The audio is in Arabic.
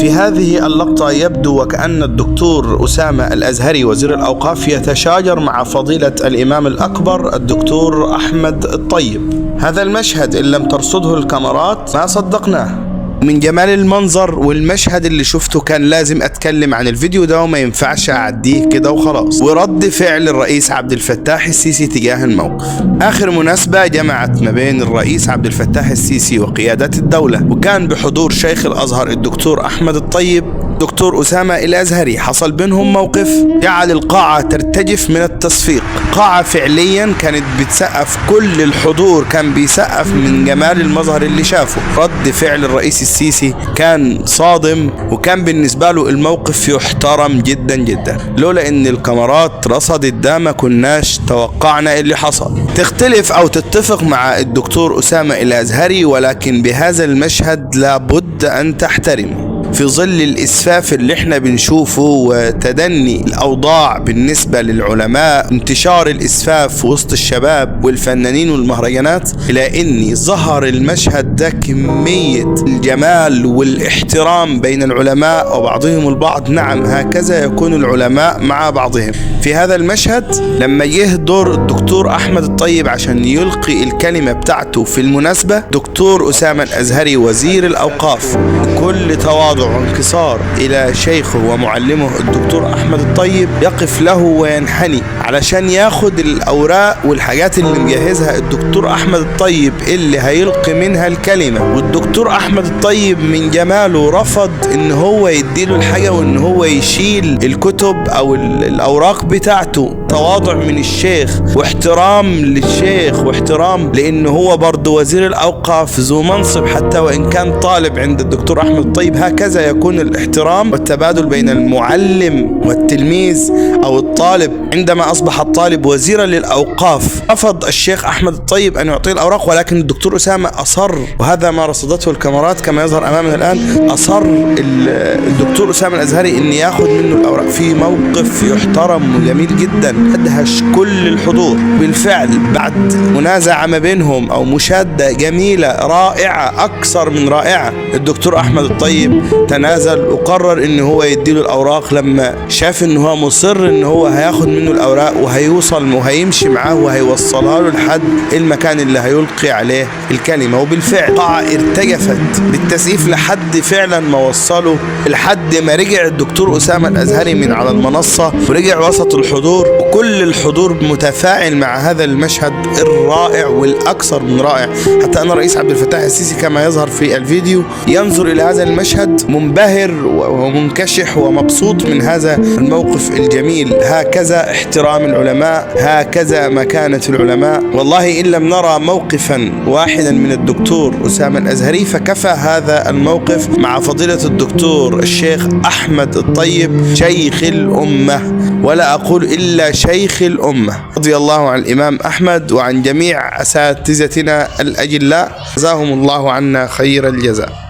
في هذه اللقطة يبدو وكأن الدكتور أسامة الأزهري وزير الأوقاف يتشاجر مع فضيلة الإمام الأكبر الدكتور أحمد الطيب. هذا المشهد إن لم ترصده الكاميرات ما صدقناه. من جمال المنظر والمشهد اللي شفته كان لازم أتكلم عن الفيديو ده وما ينفعش أعديه كده وخلاص. ورد فعل الرئيس عبد الفتاح السيسي تجاه الموقف. آخر مناسبة جمعت ما بين الرئيس عبد الفتاح السيسي وقيادات الدولة، وكان بحضور شيخ الأزهر الدكتور أحمد الطيب دكتور أسامة الأزهري، حصل بينهم موقف جعل القاعة ترتجف من التصفيق. قاعة فعليا كانت بتسقف، كل الحضور كان بيسقف من جمال المظهر اللي شافه. رد فعل الرئيس السيسي كان صادم، وكان بالنسبة له الموقف يحترم جدا جدا. لولا ان الكاميرات رصدت ده ما كناش توقعنا اللي حصل. تختلف او تتفق مع الدكتور أسامة الأزهري، ولكن بهذا المشهد لابد ان تحترمه. في ظل الإسفاف اللي احنا بنشوفه وتدني الأوضاع بالنسبة للعلماء، انتشار الإسفاف وسط الشباب والفنانين والمهرجانات، إلى أن ظهر المشهد ده كمية الجمال والاحترام بين العلماء وبعضهم البعض. نعم، هكذا يكون العلماء مع بعضهم. في هذا المشهد لما جه دور الدكتور أحمد الطيب عشان يلقي الكلمة بتاعته في المناسبة، دكتور أسامة الأزهري وزير الأوقاف بكل تواضع وانكسار إلى شيخه ومعلمه الدكتور أحمد الطيب يقف له وينحني علشان ياخد الأوراق والحاجات اللي مجهزها الدكتور أحمد الطيب اللي هيلقي منها الكلمة. والدكتور أحمد الطيب من جماله رفض إن هو يديله الحاجة وإن هو يشيل الكتب أو الأوراق بتاعته. تواضع من الشيخ واحترام للشيخ واحترام لأنه هو برضه وزير الأوقاف ذو منصب حتى وإن كان طالب عند الدكتور أحمد الطيب. هكذا يكون الاحترام والتبادل بين المعلم والتلميذ أو الطالب. عندما أصبح الطالب وزيرا للأوقاف رفض الشيخ أحمد الطيب أن يعطيه الأوراق، ولكن الدكتور أسامة أصر، وهذا ما رصدته الكاميرات كما يظهر أمامنا الآن. أصر الدكتور أسامة الأزهري أن ياخذ منه الأوراق في موقف يحترم وجميل جدا، أدهش كل الحضور. بالفعل بعد منازعة ما بينهم أو مشادة جميلة رائعة أكثر من رائعة، الدكتور أحمد الطيب تنازل وقرر ان هو يديله الاوراق لما شاف ان هو مصر ان هو هياخد منه الاوراق وهيوصل وهيمشي معاه وهيوصلها له لحد المكان اللي هيلقي عليه الكلمة. وبالفعل القاعة ارتجفت بالتسقيف لحد فعلا ما وصله، لحد ما رجع الدكتور أسامة الأزهري من على المنصة ورجع وسط الحضور، وكل الحضور متفاعل مع هذا المشهد الرائع والأكثر من رائع. حتى أن الرئيس عبد الفتاح السيسي كما يظهر في الفيديو ينظر إلى هذا المشهد منبهر ومنكشح ومبسوط من هذا الموقف الجميل. هكذا احترام العلماء، هكذا مكانة العلماء. والله إن لم نرى موقفا واحدا من الدكتور أسامة الأزهري فكفى هذا الموقف مع فضيلة الدكتور الشيخ أحمد الطيب شيخ الأمة، ولا أقول إلا شيخ الأمة. رضي الله عن الإمام أحمد وعن جميع أساتذتنا الأجلاء، جزاهم الله عنا خير الجزاء.